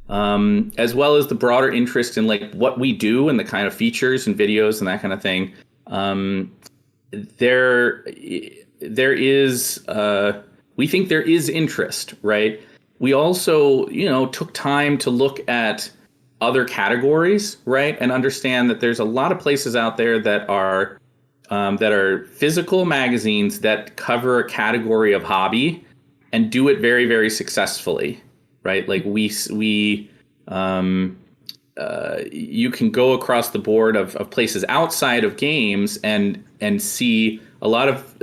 Speaker 2: as well as the broader interest in like what we do and the kind of features and videos and that kind of thing. there is we think there is interest, right? We also, took time to look at other categories, right, and understand that there's a lot of places out there that are physical magazines that cover a category of hobby and do it very, very successfully, right? Like you can go across the board of places outside of games and see a lot of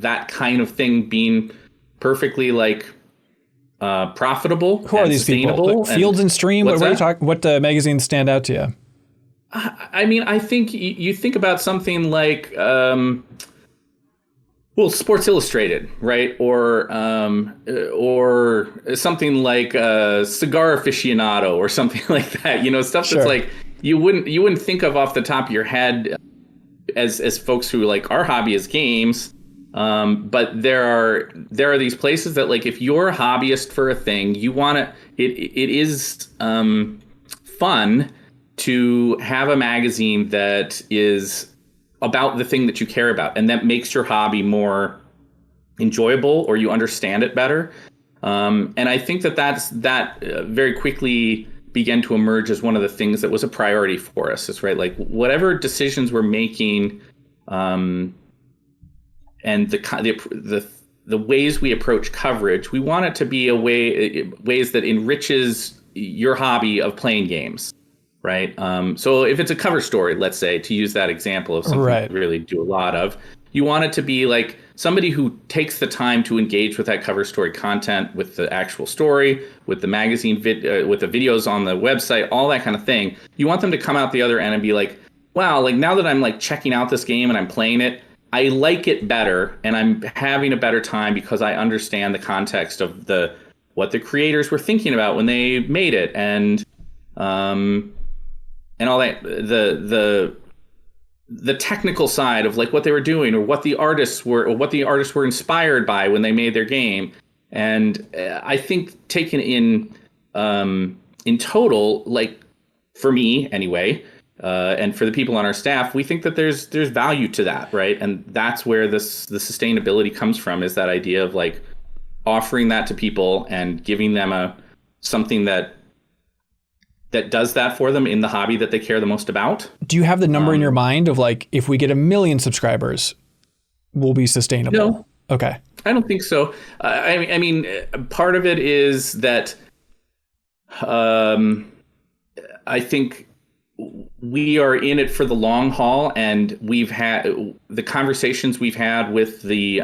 Speaker 2: that kind of thing being perfectly profitable.
Speaker 1: Who are these people? Like Fields and Stream? What are you talking? What magazines stand out to you?
Speaker 2: I mean, I think you think about something like, Sports Illustrated, right? Or something like Cigar Aficionado or something like that. Stuff
Speaker 1: Sure.
Speaker 2: that's like you wouldn't think of off the top of your head as folks who our hobby is games. But there are these places that if you're a hobbyist for a thing, you want to. It is fun to have a magazine that is about the thing that you care about and that makes your hobby more enjoyable or you understand it better. And I think that very quickly began to emerge as one of the things that was a priority for us. Is right, whatever decisions we're making, and the ways we approach coverage, we want it to be ways that enriches your hobby of playing games. Right. So if it's a cover story, let's say, to use that example of something
Speaker 1: right.
Speaker 2: we really do a lot of, you want it to be somebody who takes the time to engage with that cover story content, with the actual story, with the magazine, with the videos on the website, all that kind of thing. You want them to come out the other end and be wow, now that I'm checking out this game and I'm playing it, I like it better and I'm having a better time because I understand the context of what the creators were thinking about when they made it and all that, the technical side of what they were doing or what the artists were inspired by when they made their game. And I think taken in total, for me anyway, and for the people on our staff, we think that there's value to that, right? And that's where the sustainability comes from, is that idea of offering that to people and giving them something that does that for them in the hobby that they care the most about.
Speaker 1: Do you have the number in your mind of if we get 1 million subscribers, we'll be sustainable?
Speaker 2: No.
Speaker 1: Okay.
Speaker 2: I don't think so. I mean, part of it is that I think we are in it for the long haul, and we've had the conversations we've had with the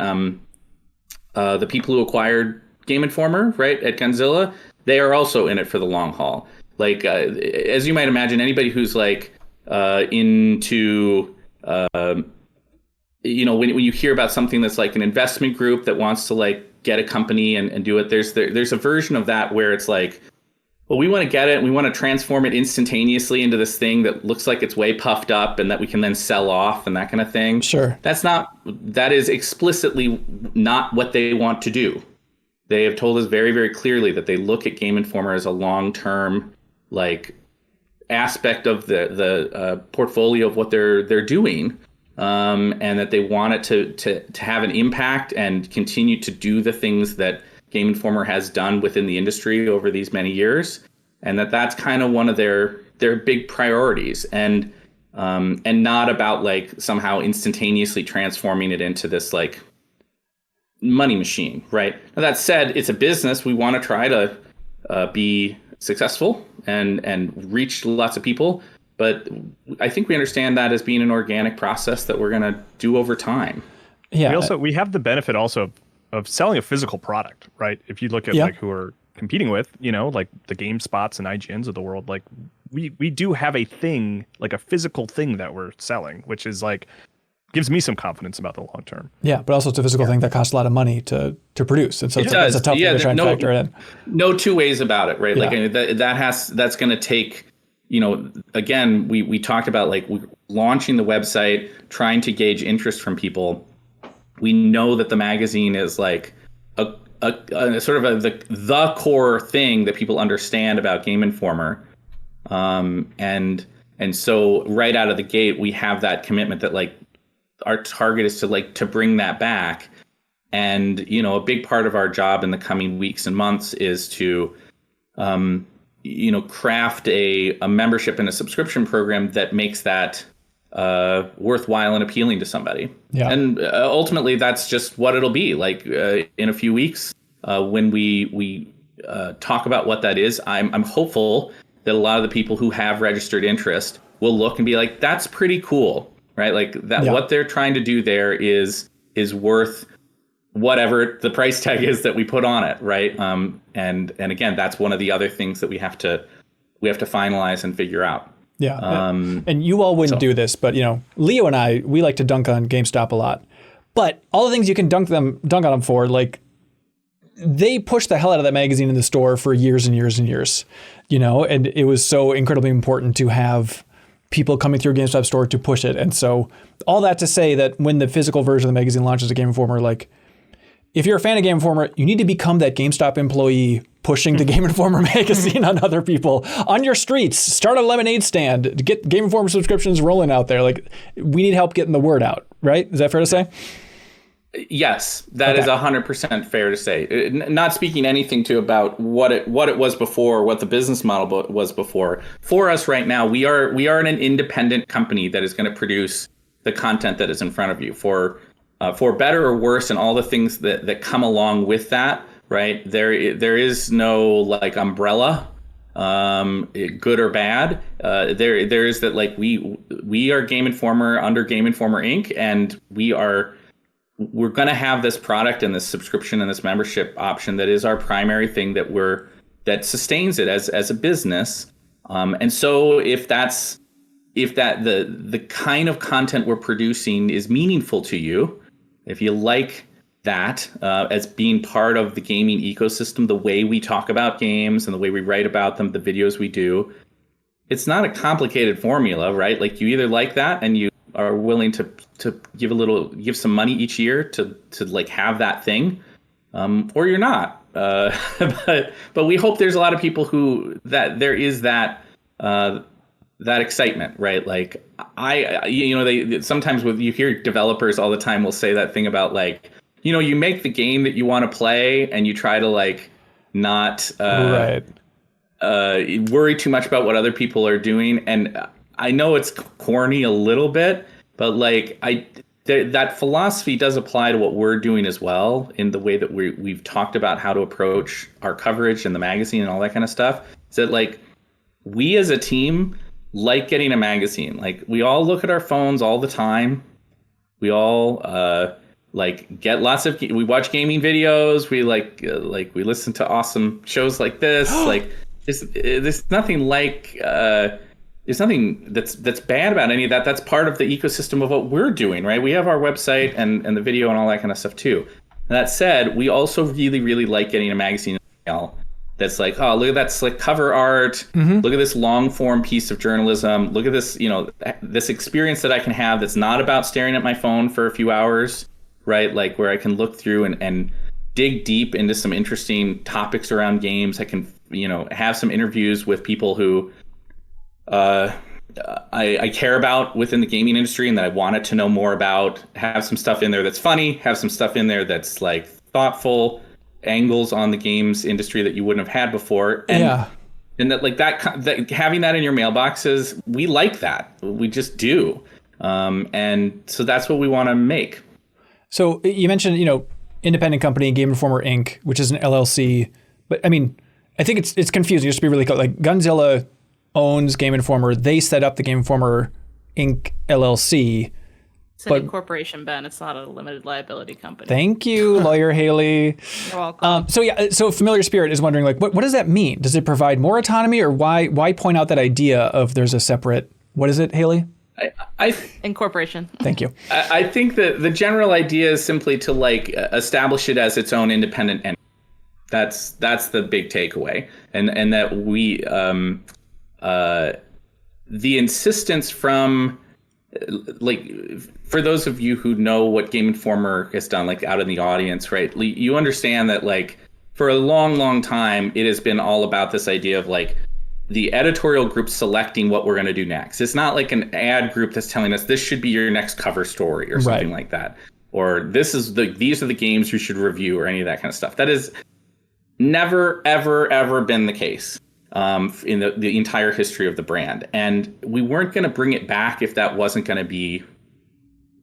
Speaker 2: people who acquired Game Informer, right, at Gunzilla. They are also in it for the long haul. As you might imagine, anybody who's into when you hear about something that's an investment group that wants to get a company and do it, there's a version of that where it's well, we want to get it and we want to transform it instantaneously into this thing that looks like it's way puffed up and that we can then sell off and that kind of thing.
Speaker 1: Sure.
Speaker 2: That is explicitly not what they want to do. They have told us very, very clearly that they look at Game Informer as a long-term aspect of the portfolio of what they're doing, and that they want it to have an impact and continue to do the things that Game Informer has done within the industry over these many years, and that's kind of one of their big priorities, and not about somehow instantaneously transforming it into this money machine, right? Now, that said, it's a business. We want to try to be successful and reach lots of people, but I think we understand that as being an organic process that we're going to do over time.
Speaker 1: Yeah.
Speaker 3: We have the benefit also of selling a physical product, right? If you look at who we're competing with, the GameSpots and IGNs of the world, we do have a thing, a physical thing that we're selling, which is gives me some confidence about the long term.
Speaker 1: Yeah, but also it's a physical thing that costs a lot of money to produce, and so it's a tough thing to try and factor it in.
Speaker 2: No two ways about it, right? That's going to take. Again, we talked about launching the website, trying to gauge interest from people. We know that the magazine is a sort of the core thing that people understand about Game Informer, and And so right out of the gate, we have that commitment that like our target is to bring that back. And, you know, a big part of our job in the coming weeks and months is to, you know, craft a membership and a subscription program that makes that worthwhile and appealing to somebody.
Speaker 1: Yeah.
Speaker 2: And ultimately, that's just what it'll be. Like in a few weeks, when we talk about what that is, I'm hopeful that a lot of the people who have registered interest will look and be like, that's pretty cool, right? Like that, what they're trying to do there is worth whatever the price tag is that we put on it, right? And again, that's one of the other things that we have to finalize and figure out.
Speaker 1: Yeah, and you all wouldn't do this, but you know, Leo and I, we like to dunk on GameStop a lot. But all the things you can dunk on them for, like, they pushed the hell out of that magazine in the store for years and years and years, you know, and it was so incredibly important to have people coming through GameStop store to push it. And so all that to say that when the physical version of the magazine launches at Game Informer, like, if you're a fan of Game Informer, you need to become that GameStop employee pushing the Game Informer magazine on other people on your streets. Start a lemonade stand. Get Game Informer subscriptions rolling out there. Like, we need help getting the word out, right? Is that fair to say?
Speaker 2: Yes, that is 100% fair to say. Not speaking anything to about what it was before, what the business model was before. For us right now, we are an independent company that is going to produce the content that is in front of you for better or worse, and all the things that come along with that. Right, there is no like umbrella, good or bad. There is that, like, we are Game Informer under Game Informer Inc. and we're going to have this product and this subscription and this membership option that is our primary thing that sustains it as a business. And so if the kind of content we're producing is meaningful to you, if you like that as being part of the gaming ecosystem, the way we talk about games and the way we write about them, the videos we do, it's not a complicated formula, right? Like, you either like that and you are willing to give some money each year to like have that thing, or you're not. But we hope there's a lot of people who that there is that excitement, right? Like they sometimes you hear developers all the time will say that thing about, like, you know, you make the game that you want to play and you try to like not worry too much about what other people are doing. And I know it's corny a little bit, but like that philosophy does apply to what we're doing as well, in the way that we've talked about how to approach our coverage and the magazine and all that kind of stuff. So that, like, we as a team like getting a magazine. Like, we all look at our phones all the time. We all like get lots of, we watch gaming videos. We we listen to awesome shows like this. Like, there's nothing like there's nothing that's bad about any of that. That's part of the ecosystem of what we're doing, right? We have our website and the video and all that kind of stuff too. And that said, we also really, really like getting a magazine that's like, oh, look at that slick cover art. Mm-hmm. Look at this long form piece of journalism. Look at this, you know, this experience that I can have that's not about staring at my phone for a few hours, right? Like, where I can look through and dig deep into some interesting topics around games. I can, you know, have some interviews with people who I care about within the gaming industry and that I wanted to know more about. Have some stuff in there that's funny. Have some stuff in there that's like thoughtful angles on the games industry that you wouldn't have had before. And, and that, like, that having that in your mailboxes, we like that. We just do. And so that's what we want to make.
Speaker 1: So you mentioned, you know, independent company, Game Informer Inc., which is an LLC. But I mean, I think it's confusing. Just to be really clear, like, Gunzilla owns Game Informer. They set up the Game Informer Inc. LLC.
Speaker 5: It's an incorporation, Ben. It's not a limited liability company.
Speaker 1: Thank you, lawyer Haley.
Speaker 5: You're welcome.
Speaker 1: So Familiar Spirit is wondering, like, what does that mean? Does it provide more autonomy, or why point out that idea of there's a separate, what is it, Haley?
Speaker 5: Incorporation.
Speaker 1: Thank you.
Speaker 2: I think that the general idea is simply to like establish it as its own independent entity. That's the big takeaway, and that we the insistence from, like, for those of you who know what Game Informer has done, like, out in the audience, right? You understand that, like, for a long, long time, it has been all about this idea of, like, the editorial group selecting what we're going to do next. It's not like an ad group that's telling us this should be your next cover story or something like that, or these are the games you should review, or any of that kind of stuff. That is never, ever, ever been the case in the entire history of the brand, and we weren't going to bring it back if that wasn't going to be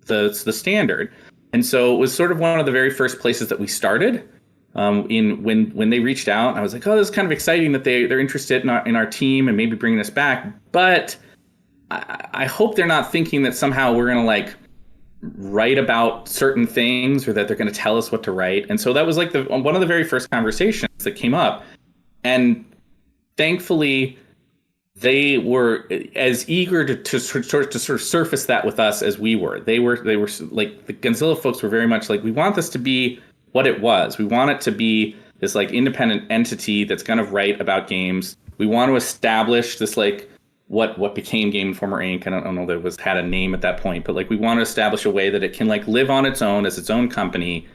Speaker 2: the standard. And so it was sort of one of the very first places that we started. When they reached out, I was like, oh, this is kind of exciting that they're interested in our team and maybe bringing us back. But I hope they're not thinking that somehow we're going to like write about certain things, or that they're going to tell us what to write. And so that was like one of the very first conversations that came up. And thankfully, they were as eager to sort of surface that with us as we were. They were like, the Gonzilla folks were very much like, we want this to be what it was. We want it to be this like independent entity that's going to write about games. We want to establish this like what became Game Informer Inc. I don't know that it had a name at that point, but like we want to establish a way that it can like live on its own as its own company,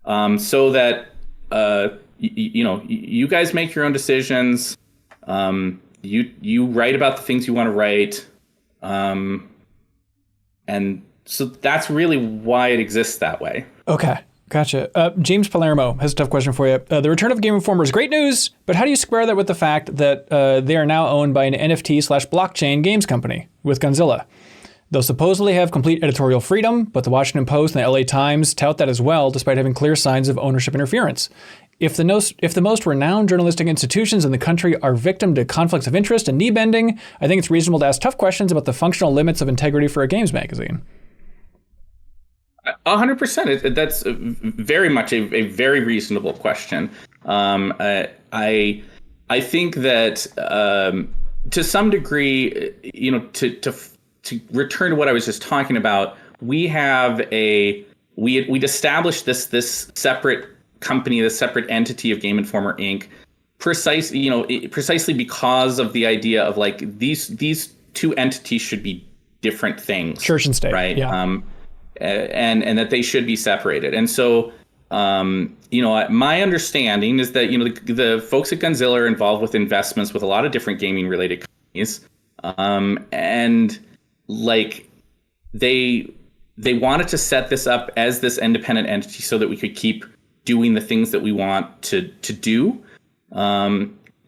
Speaker 2: so that you guys make your own decisions. You write about the things you want to write, and so that's really why it exists that way.
Speaker 1: Okay. Gotcha. James Palermo has a tough question for you. The return of Game Informer is great news, but how do you square that with the fact that they are now owned by an NFT/blockchain games company with Gonzilla? They'll supposedly have complete editorial freedom, but the Washington Post and the LA Times tout that as well, despite having clear signs of ownership interference. If the most renowned journalistic institutions in the country are victim to conflicts of interest and knee bending, I think it's reasonable to ask tough questions about the functional limits of integrity for a games magazine.
Speaker 2: 100%. That's very much a very reasonable question. I think that to some degree, to return to what I was just talking about, we'd established this separate company, this separate entity of Game Informer Inc. precisely because of the idea of like these two entities should be different things,
Speaker 1: church and state,
Speaker 2: right?
Speaker 1: Yeah.
Speaker 2: And that they should be separated. And so, my understanding is that, the folks at Gonzilla are involved with investments with a lot of different gaming related companies. And like they wanted to set this up as this independent entity so that we could keep doing the things that we want to do.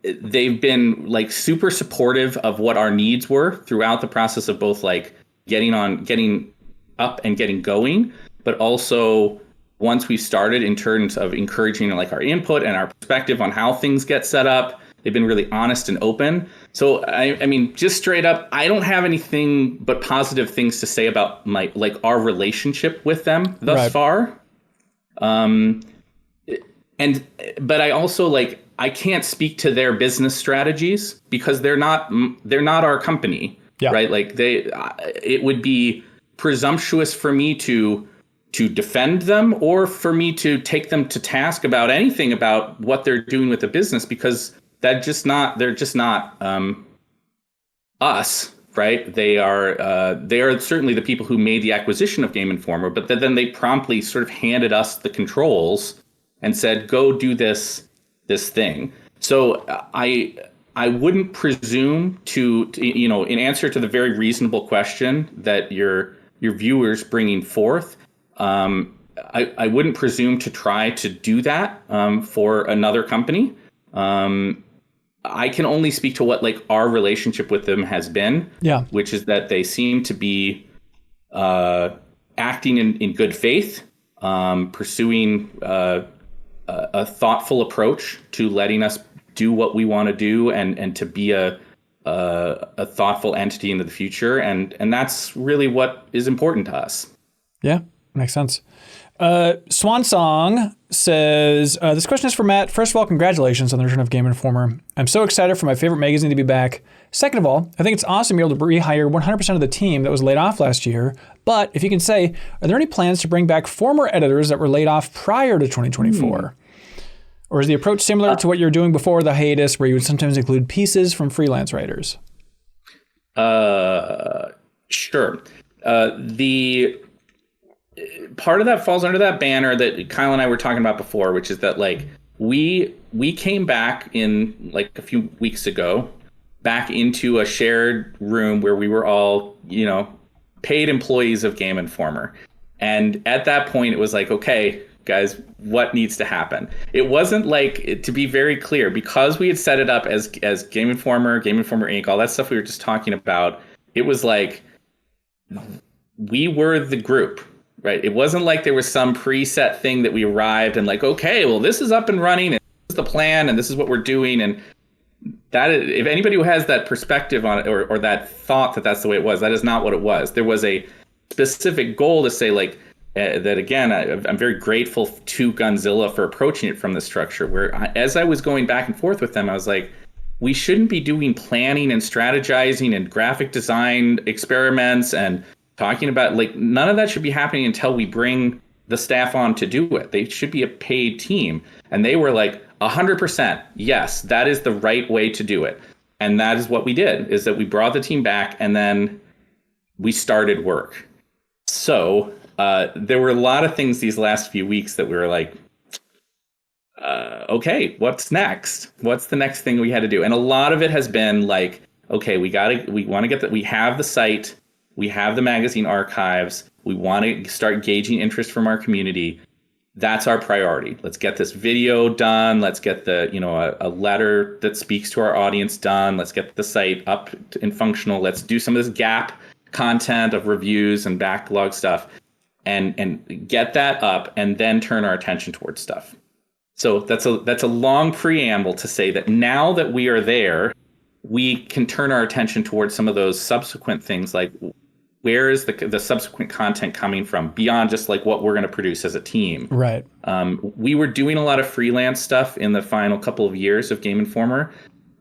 Speaker 2: They've been like super supportive of what our needs were throughout the process of both like getting up and getting going, but also once we started in terms of encouraging like our input and our perspective on how things get set up. They've been really honest and open. So I mean, just straight up, I don't have anything but positive things to say about our relationship with them thus far. But I also I can't speak to their business strategies because they're not our company, right? It would be presumptuous for me to defend them or for me to take them to task about anything about what they're doing with the business, because they're just not us, right? They are certainly the people who made the acquisition of Game Informer, but then they promptly sort of handed us the controls and said, go do this thing. So I wouldn't presume to in answer to the very reasonable question that your viewers bringing forth, I wouldn't presume to try to do that for another company. I can only speak to what our relationship with them has been, which is that they seem to be acting in good faith, pursuing a thoughtful approach to letting us do what we want to do and to be a thoughtful entity into the future. And that's really what is important to us. Yeah,
Speaker 1: makes sense. Swan Song says, this question is for Matt. First of all, congratulations on the return of Game Informer. I'm so excited for my favorite magazine to be back. Second of all, I think it's awesome to be able to rehire 100% of the team that was laid off last year. But if you can say, are there any plans to bring back former editors that were laid off prior to 2024? Or is the approach similar to what you're doing before the hiatus, where you would sometimes include pieces from freelance writers?
Speaker 2: Sure. The part of that falls under that banner that Kyle and I were talking about before, which is that we came back in a few weeks ago back into a shared room where we were all, paid employees of Game Informer. And at that point, it was like, okay, guys, what needs to happen? It wasn't like, to be very clear, because we had set it up as Game Informer Inc., all that stuff we were just talking about, it was like, we were the group, right? It wasn't like there was some preset thing that we arrived and like, okay, well, this is up and running, and this is the plan, and this is what we're doing. And that, if anybody who has that perspective on it, or that thought that that's the way it was, that is not what it was. There was a specific goal to say, like, that again, I'm very grateful to Gunzilla for approaching it from the structure, where as I was going back and forth with them, I was like, we shouldn't be doing planning and strategizing and graphic design experiments and talking about, like, none of that should be happening until we bring the staff on to do it. They should be a paid team. And they were like, 100%, yes, that is the right way to do it. And that is what we did, is that we brought the team back and then we started work. So there were a lot of things these last few weeks that we were like, okay, what's next? What's the next thing we had to do? And a lot of it has been like, okay, we want to get that. We have the site, we have the magazine archives. We want to start gauging interest from our community. That's our priority. Let's get this video done. Let's get the, a letter that speaks to our audience done. Let's get the site up and functional. Let's do some of this gap content of reviews and backlog stuff and get that up, and then turn our attention towards stuff. So that's a long preamble to say that now that we are there, we can turn our attention towards some of those subsequent things, like where is the subsequent content coming from beyond just like what we're going to produce as a team.
Speaker 1: Right.
Speaker 2: We were doing a lot of freelance stuff in the final couple of years of Game Informer.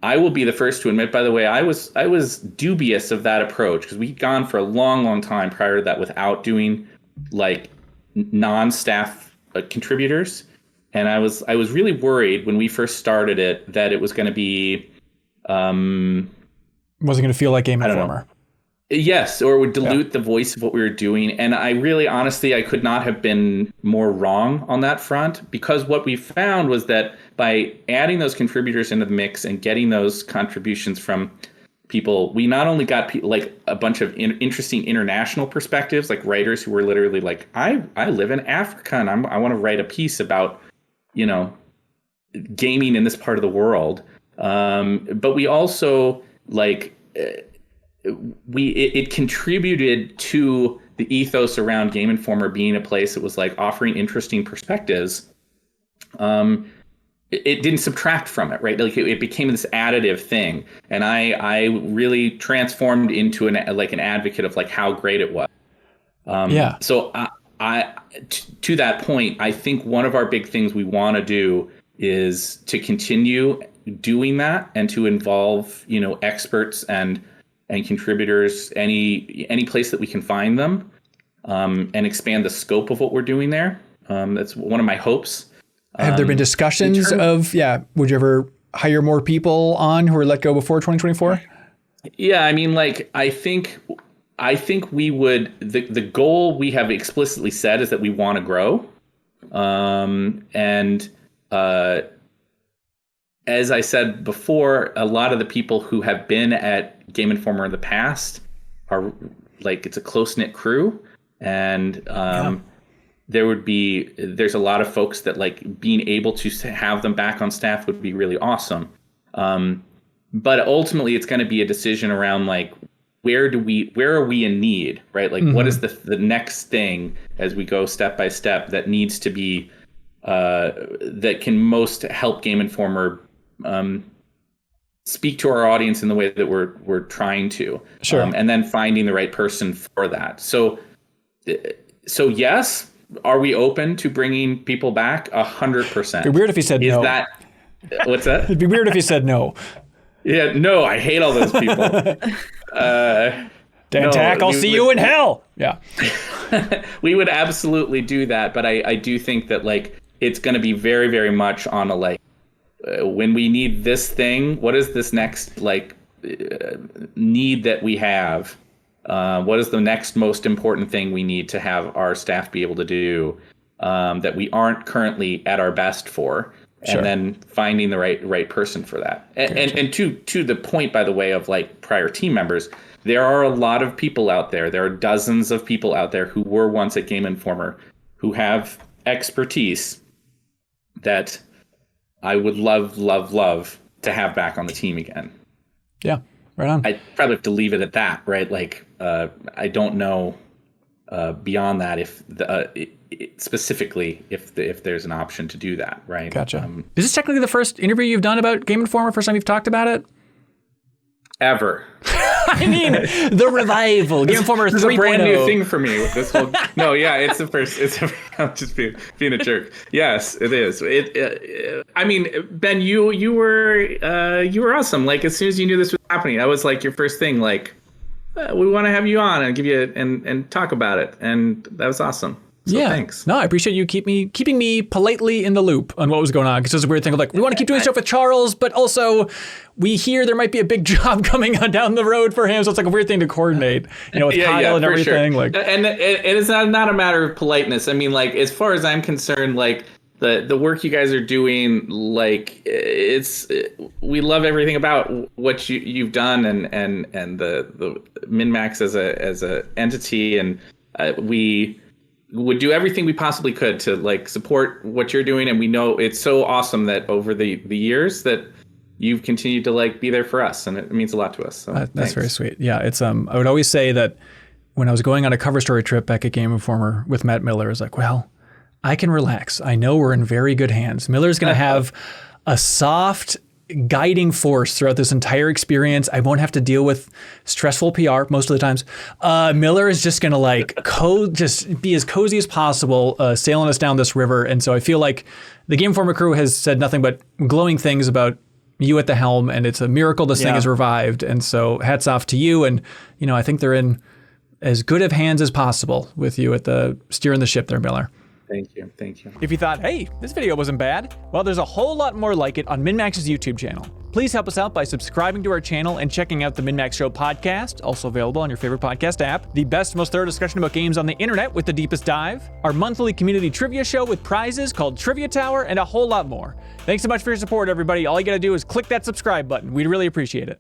Speaker 2: I will be the first to admit, by the way, I was dubious of that approach, because we'd gone for a long, long time prior to that without doing like non-staff contributors. And I was really worried when we first started it that it was going to be
Speaker 1: wasn't going to feel like Game Informer.
Speaker 2: Yes, or it would dilute the voice of what we were doing. And I really, honestly, I could not have been more wrong on that front, because what we found was that by adding those contributors into the mix and getting those contributions from people, we not only got like a bunch of interesting international perspectives, like writers who were literally like, I live in Africa and I want to write a piece about, gaming in this part of the world. But we also it contributed to the ethos around Game Informer being a place that was like offering interesting perspectives. It didn't subtract from it, right? Like it became this additive thing, and I really transformed into an advocate of like how great it was. So to that point, I think one of our big things we want to do is to continue doing that and to involve experts and contributors any place that we can find them, and expand the scope of what we're doing there. That's one of my hopes.
Speaker 1: Have there been discussions of, would you ever hire more people on who were let go before 2024?
Speaker 2: Yeah, I mean, like, I think we would, the goal we have explicitly said is that we want to grow. As I said before, a lot of the people who have been at Game Informer in the past are it's a close-knit crew. And there's a lot of folks that like being able to have them back on staff would be really awesome. But ultimately it's going to be a decision around like, where are we in need, right? Like what is the next thing as we go step by step that needs to be, that can most help Game Informer, speak to our audience in the way that we're trying to, and then finding the right person for that. So yes, are we open to bringing people back? 100%.
Speaker 1: It'd be weird if he said no.
Speaker 2: What's that?
Speaker 1: It'd be weird if he said no.
Speaker 2: Yeah, no, I hate all those people.
Speaker 1: Dan Tack, I'll see you in hell. Yeah.
Speaker 2: We would absolutely do that, but I do think that like it's going to be very, very much on a when we need this thing, what is this next need that we have? What is the next most important thing we need to have our staff be able to do that we aren't currently at our best for? and then finding the right person for that. And to the point, by the way, of like prior team members, there are a lot of people out there. There are dozens of people out there who were once at Game Informer who have expertise that I would love to have back on the team again.
Speaker 1: Yeah, right on.
Speaker 2: I probably have to leave it at that, right? Like, I don't know beyond that if specifically if there's an option to do that, right?
Speaker 1: Gotcha. Is this technically the first interview you've done about Game Informer? First time you've talked about it?
Speaker 2: Ever.
Speaker 1: I mean, the revival, Game Informer 3.0.
Speaker 2: This is a brand new thing for me with this whole. No, yeah, it's the first. I'm just being a jerk. Yes, it is. I mean, Ben, you were awesome. Like as soon as you knew this was happening, that was like your first thing. Like, we want to have you on and give you and talk about it, and that was awesome. So thanks.
Speaker 1: No, I appreciate you keeping me politely in the loop on what was going on. Because it was a weird thing of like, we want to keep doing stuff with Charles, but also we hear there might be a big job coming on down the road for him. So it's like a weird thing to coordinate, with Kyle and everything. Sure. Like,
Speaker 2: and it is not a matter of politeness. I mean, like as far as I'm concerned, like the work you guys are doing, like we love everything about what you've done and the MinnMax as a entity, and we would do everything we possibly could to like support what you're doing. And we know it's so awesome that over the years that you've continued to like be there for us, and it means a lot to us. So
Speaker 1: that's very sweet. Yeah, it's I would always say that when I was going on a cover story trip back at Game Informer with Matt Miller, I was like, well, I can relax. I know we're in very good hands. Miller's going to have a soft guiding force throughout this entire experience. I won't have to deal with stressful PR most of the times. Miller is just going to like just be as cozy as possible, sailing us down this river. And so I feel like the Game Informer crew has said nothing but glowing things about you at the helm, and it's a miracle this thing is revived. And so hats off to you. And, I think they're in as good of hands as possible with you at the steering the ship there, Miller.
Speaker 2: Thank you.
Speaker 1: If you thought, hey, this video wasn't bad, well, there's a whole lot more like it on MinnMax's YouTube channel. Please help us out by subscribing to our channel and checking out the MinnMax Show podcast, also available on your favorite podcast app, the best, most thorough discussion about games on the internet with the deepest dive, our monthly community trivia show with prizes called Trivia Tower, and a whole lot more. Thanks so much for your support, everybody. All you gotta do is click that subscribe button. We'd really appreciate it.